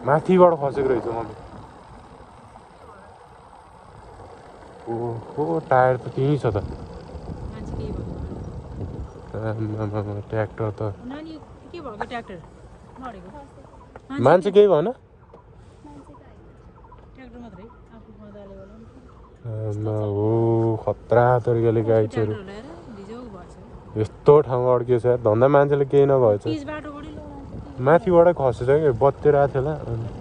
माथिबाट खसेको रहेछ मम्मी ओहो टायर त त्यहीँ छ त ट्र्याक्टर त मान्छे केही भएन हो खतरा तरिकाले गाई चेर यस्तो ठाउँमा अड्कियो छ धन्दा मान्छेले केही नभएछ माथिबाटै खसेछ कि बत्तिर आएको थियो होला